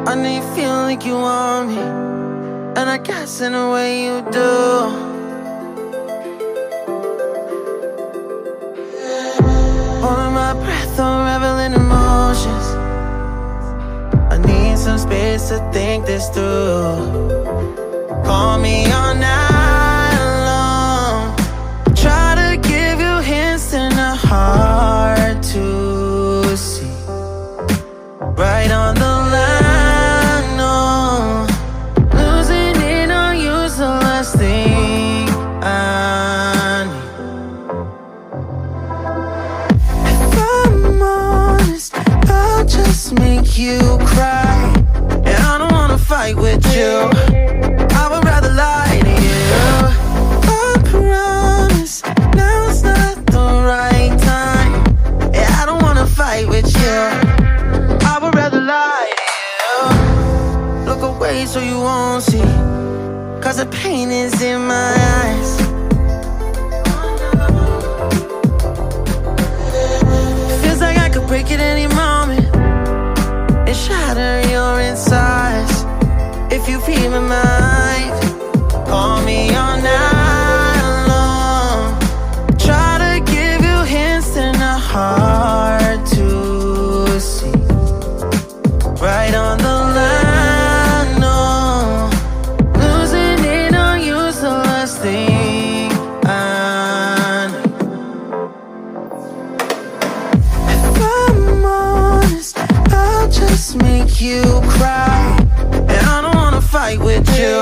I know you feel like you want me, and I guess in a way you do. Holding my breath, unraveling emotions. I need some space to think this through. Call me all night long. Try to give you hints and a heart to see. Right on the line, no. Losing it on you's the last thing I need. If I'm honest, I'll just make you cry. And I don't wanna fight with you. I would rather lie to you. I promise now's not the right time. Yeah, I don't wanna fight with you. I would rather lie to you. Look away so you won't see, 'cause the pain is in my eyes. Feels like I could break it any moment and shatter your insides. If you feel my mind, call me all night long. Try to give you hints and a heart to see. Right on the line, no. Losing it on you's the last thing I need. If I'm honest, I'll just make you cry. And I don't wanna fight with you.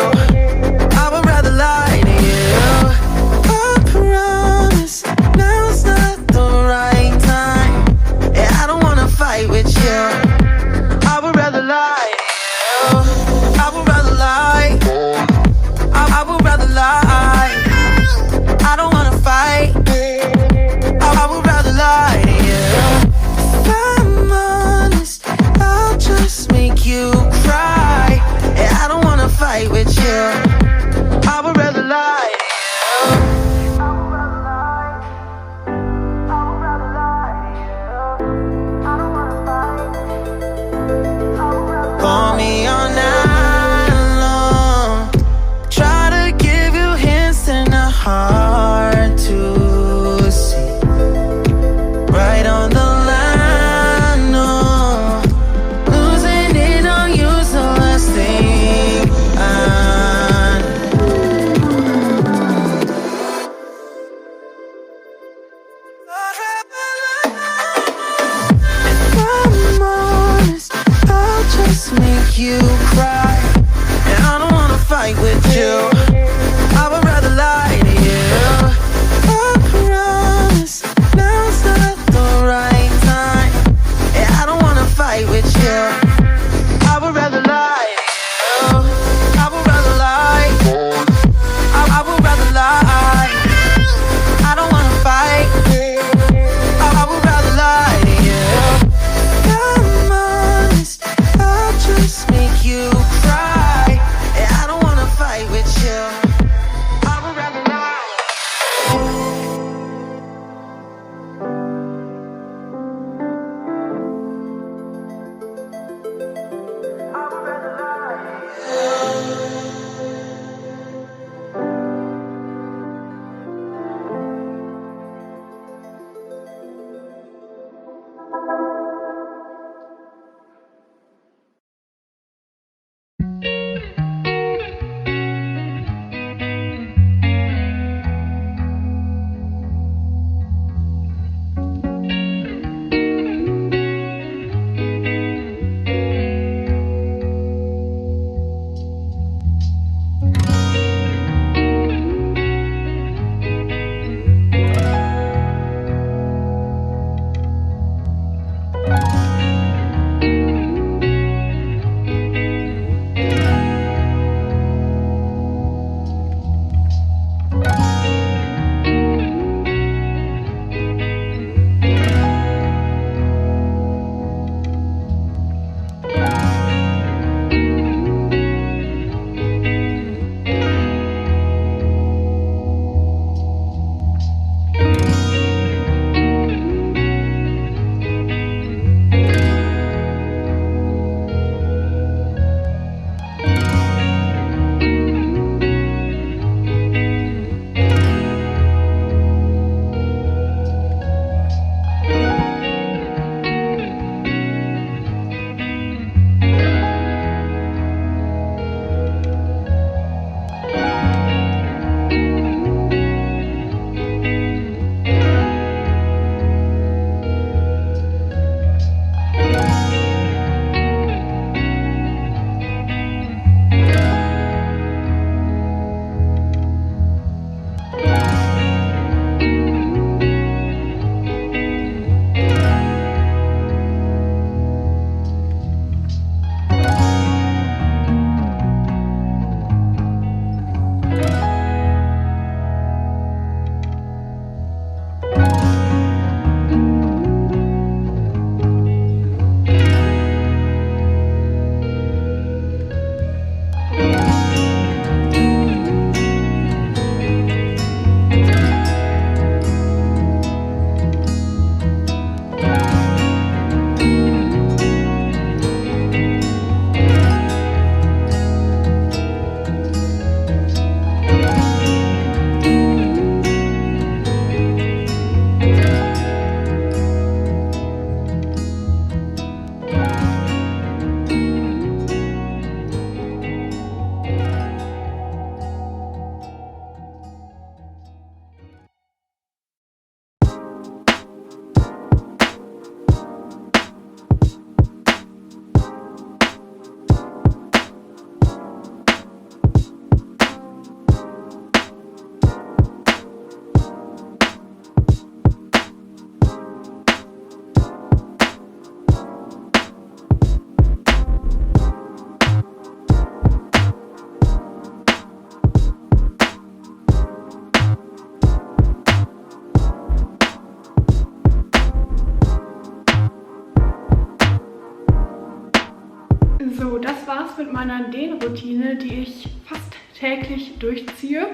das war's mit meiner Dehnroutine, die ich fast täglich durchziehe.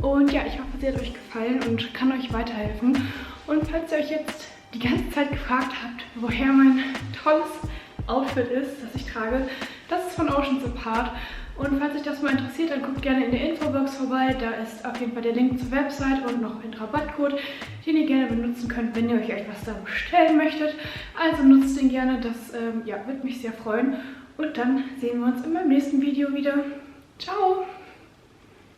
Und ja, ich hoffe, sie hat euch gefallen und kann euch weiterhelfen. Und falls ihr euch jetzt die ganze Zeit gefragt habt, woher mein tolles Outfit ist, das ich trage, das ist von Oceans Apart. Und falls euch das mal interessiert, dann guckt gerne in der Infobox vorbei. Da ist auf jeden Fall der Link zur Website und noch ein Rabattcode, den ihr gerne benutzen könnt, wenn ihr euch etwas da bestellen möchtet. Also nutzt den gerne, das ja, würde mich sehr freuen. Und dann sehen wir uns in meinem nächsten Video wieder. Ciao!